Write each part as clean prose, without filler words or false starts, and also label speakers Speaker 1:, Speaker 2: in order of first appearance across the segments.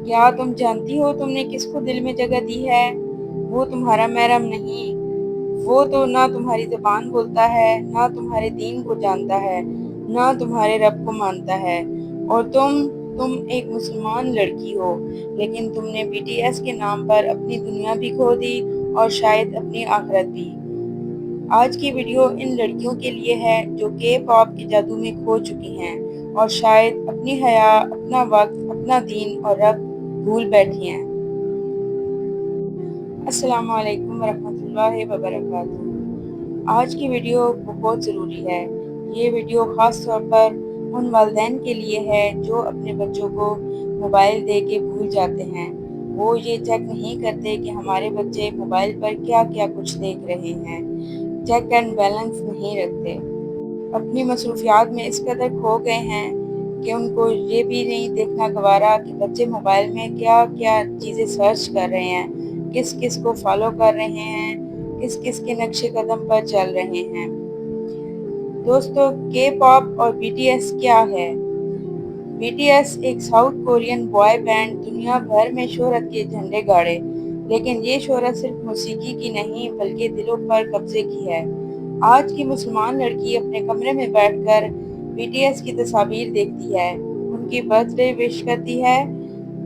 Speaker 1: کیا تم جانتی ہو تم نے کس کو دل میں جگہ دی ہے؟ وہ تمہارا محرم نہیں، وہ تو نہ تمہاری زبان بولتا ہے، نہ تمہارے دین کو جانتا ہے، نہ تمہارے رب کو مانتا ہے۔ اور تم ایک مسلمان لڑکی ہو، لیکن تم نے BTS کے نام پر اپنی دنیا بھی کھو دی اور شاید اپنی آخرت بھی۔ آج کی ویڈیو ان لڑکیوں کے لیے ہے جو کے پاپ کے جادو میں کھو چکی ہیں اور شاید اپنی حیا، اپنا وقت، اپنا دین اور رب بھول بیٹھی ہیں۔ السلام علیکم ورحمۃ اللہ وبرکاتہ۔ آج کی ویڈیو بہت ضروری ہے۔ یہ ویڈیو خاص طور پر ان والدین کے لیے ہے جو اپنے بچوں کو موبائل دے کے بھول جاتے ہیں۔ وہ یہ چیک نہیں کرتے کہ ہمارے بچے موبائل پر کیا کیا کچھ دیکھ رہے ہیں، چیک اینڈ بیلنس نہیں رکھتے۔ اپنی مصروفیات میں اس قدر کھو گئے ہیں کہ ان کو یہ بھی نہیں دیکھنا گوارا کہ بچے موبائل میں کیا کیا چیزیں سرچ کر رہے ہیں، کس کس کو فالو کر رہے ہیں، کس کس کے نقش قدم پر چل رہے ہیں۔ دوستو، کے پاپ اور BTS کیا ہے؟ BTS ایک ساؤتھ کورین بوائے بینڈ دنیا بھر میں شہرت کے جھنڈے گاڑے، لیکن یہ شہرت صرف موسیقی کی نہیں بلکہ دلوں پر قبضے کی ہے۔ آج کی مسلمان لڑکی اپنے کمرے میں بیٹھ کر BTS کی تصاویر دیکھتی ہے، ان کی برتھ ڈے وش کرتی ہے،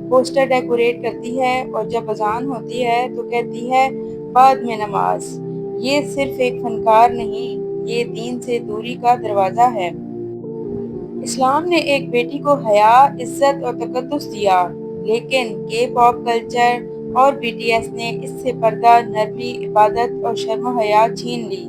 Speaker 1: پوسٹر ڈیکوریٹ کرتی ہے اور جب اذان ہوتی ہے تو کہتی ہے بعد میں نماز۔ یہ صرف ایک فنکار نہیں، یہ دین سے دوری کا دروازہ ہے۔ اسلام نے ایک بیٹی کو حیا، عزت اور تقدس دیا، لیکن کے پاپ کلچر اور BTS نے اس سے پردہ، نرمی، عبادت اور شرم و حیا چھین لی۔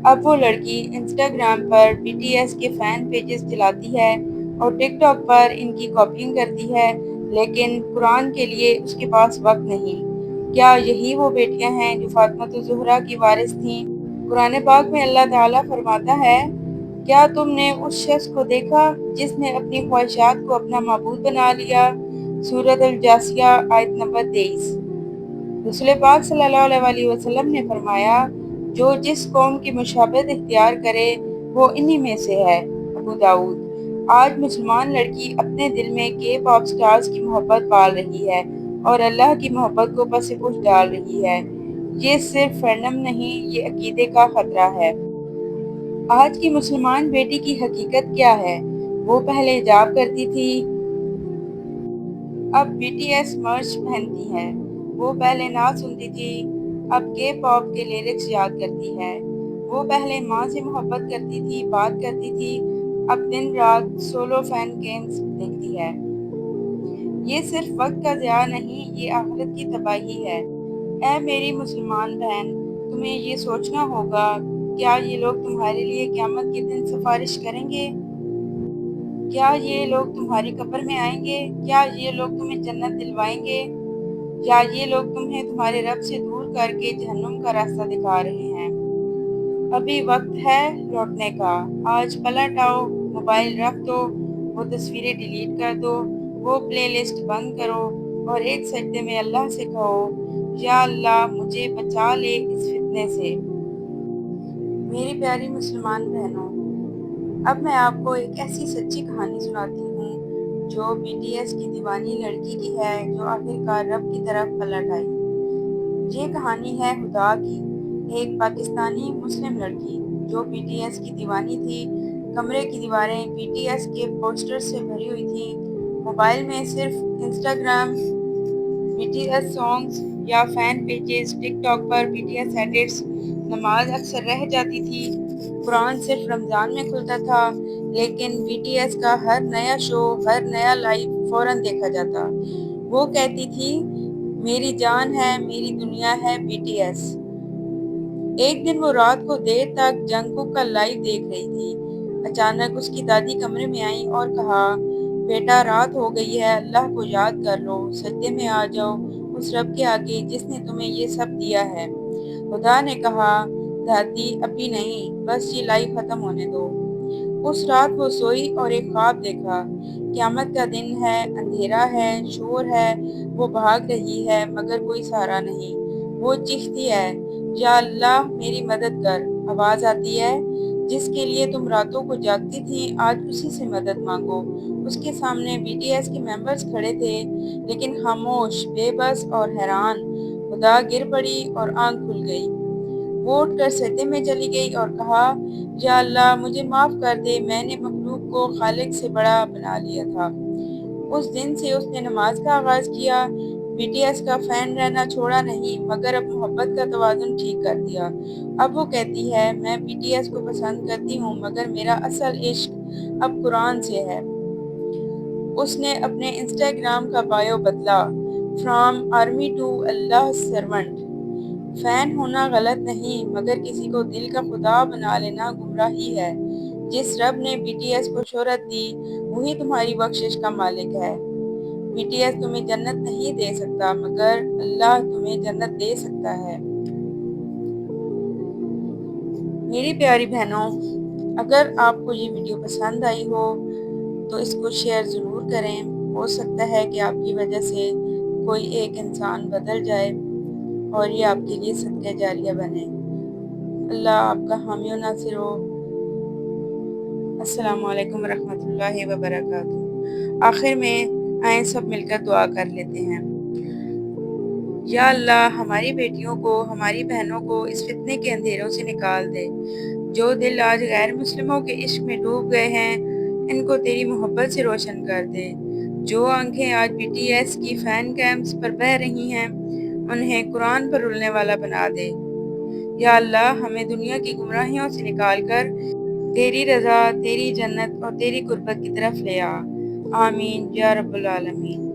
Speaker 1: اب وہ لڑکی انسٹاگرام پر BTS کے فین پیجز چلاتی ہے اور ٹک ٹاک پر ان کی کاپنگ کرتی ہے، لیکن قرآن کے لیے اس کے پاس وقت نہیں۔ کیا یہی وہ بیٹیاں ہیں جو فاطمۃ الزہرا کی وارث تھیں؟ قرآن پاک میں اللہ تعالیٰ فرماتا ہے، کیا تم نے اس شخص کو دیکھا جس نے اپنی خواہشات کو اپنا معبود بنا لیا؟ سورۃ الجاثیہ آیت نمبر 23۔ رسول پاک صلی اللہ علیہ وسلم نے فرمایا، جو جس قوم کی مشابہت اختیار کرے وہ انہی میں سے ہے۔ ابو داؤد۔ آج مسلمان لڑکی اپنے دل میں کے پاپ سٹارز کی محبت پال رہی ہے اور اللہ کی محبت کو پس پش ڈال رہی ہے۔ یہ صرف فینڈم نہیں، یہ عقیدے کا خطرہ ہے۔ آج کی مسلمان بیٹی کی حقیقت کیا ہے؟ وہ پہلے حجاب کرتی تھی، اب BTS مرچ پہنتی ہے۔ وہ پہلے نعت سنتی تھی، اب کے پاپ کے لیرکس یاد کرتی ہے۔ وہ پہلے ماں سے محبت کرتی تھی، بات کرتی تھی، اب دن رات سولو فین گیمز دیکھتی ہے۔ یہ صرف وقت کا ضیاع نہیں، یہ آخرت کی تباہی ہے۔ اے میری مسلمان بہن، تمہیں یہ سوچنا ہوگا، کیا یہ لوگ تمہارے لیے قیامت کے دن سفارش کریں گے؟ کیا یہ لوگ تمہاری قبر میں آئیں گے؟ کیا یہ لوگ تمہیں جنت دلوائیں گے؟ یا یہ لوگ تمہیں تمہارے رب سے دور کر کے جہنم کا راستہ دکھا رہے ہیں؟ ابھی وقت ہے لوٹنے کا۔ آج پلٹ آؤ، موبائل رکھ دو، وہ تصویریں ڈیلیٹ کر دو، وہ پلے لسٹ بند کرو اور ایک سجدے میں اللہ سے کہو، یا اللہ مجھے بچا لے اس فتنے سے۔ میری پیاری مسلمان بہنوں، اب میں آپ کو ایک ایسی سچی کہانی سناتی ہوں جو BTS کی دیوانی لڑکی کی ہے جو آخرکار رب کی طرف پلٹ آئی۔ یہ کہانی ہے ہدا کی، ایک پاکستانی مسلم لڑکی جو BTS کی دیوانی تھی۔ کمرے کی دیواریں BTS کے پوسٹر سے بھری ہوئی تھیں، موبائل میں صرف انسٹاگرام، BTS سانگز یا فین پیجز، ٹک ٹاک پر BTS ایڈٹس۔ نماز اکثر رہ جاتی تھی، قرآن صرف رمضان میں کھلتا تھا، لیکن BTS کا ہر نیا شو، ہر نیا لائیو فوراً دیکھا جاتا۔ وہ کہتی تھی، میری جان ہے، میری دنیا ہے BTS۔ ایک دن وہ رات کو دیر تک جنگکوک کا لائیو دیکھ رہی تھی۔ اچانک اس کی دادی کمرے میں آئیں اور کہا، بیٹا رات ہو گئی ہے، اللہ کو یاد کر لو، سجدے میں آ جاؤ اس رب کے آگے جس نے تمہیں یہ سب دیا ہے۔ خدا نے کہا، دادی ابھی نہیں، بس یہ لائیو ختم ہونے دو۔ اس رات وہ سوئی اور ایک خواب دیکھا، قیامت کا دن ہے، اندھیرا ہے، شور ہے، وہ بھاگ رہی ہے مگر کوئی سہارا نہیں۔ وہ چیختی ہے، یا اللہ میری مدد کر۔ آواز آتی ہے، جس کے لیے تم راتوں کو جاگتی تھی، آج اسی سے مدد مانگو۔ اس کے سامنے BTS کے ممبرز کھڑے تھے، لیکن خاموش، بے بس اور حیران۔ خدا گر پڑی اور آنکھ کھل گئی۔ وہ اٹھ کر سجدے میں چلی گئی اور کہا، یا اللہ مجھے معاف کر دے، میں نے مخلوق کو خالق سے بڑا بنا لیا تھا۔ اس دن سے اس نے نماز کا آغاز کیا، BTS کا فین رہنا چھوڑا نہیں، مگر اب محبت کا توازن ٹھیک کر دیا۔ اب وہ کہتی ہے، میں BTS کو پسند کرتی ہوں، مگر میرا اصل عشق اب قرآن سے ہے۔ اس نے اپنے انسٹاگرام کا بایو بدلا، فرام آرمی ٹو اللہ سرونٹ۔ فین ہونا غلط نہیں، مگر کسی کو دل کا خدا بنا لینا گمراہی ہے۔ جس رب نے BTS کو شہرت دی، وہی تمہاری بخشش کا مالک ہے۔ BTS تمہیں جنت نہیں دے سکتا، مگر اللہ تمہیں جنت دے سکتا ہے۔ میری پیاری بہنوں، اگر آپ کو یہ ویڈیو پسند آئی ہو تو اس کو شیئر ضرور کریں۔ ہو سکتا ہے کہ آپ کی وجہ سے کوئی ایک انسان بدل جائے اور یہ آپ کے لیے صدقہ جاریہ بنے۔ اللہ آپ کا حامی و ناصر ہو۔ السلام علیکم ورحمۃ اللہ وبرکاتہ۔ آخر میں آئیں سب مل کر دعا کر لیتے ہیں۔ یا اللہ ہماری بیٹیوں کو، ہماری بہنوں کو اس فتنے کے اندھیروں سے نکال دے۔ جو دل آج غیر مسلموں کے عشق میں ڈوب گئے ہیں، ان کو تیری محبت سے روشن کر دے۔ جو آنکھیں آج BTS کی فین کیمپس پر بہہ رہی ہیں، انہیں قرآن پر رلنے والا بنا دے۔ یا اللہ ہمیں دنیا کی گمراہیوں سے نکال کر تیری رضا، تیری جنت اور تیری قربت کی طرف لے آ۔ آمین یا رب العالمین۔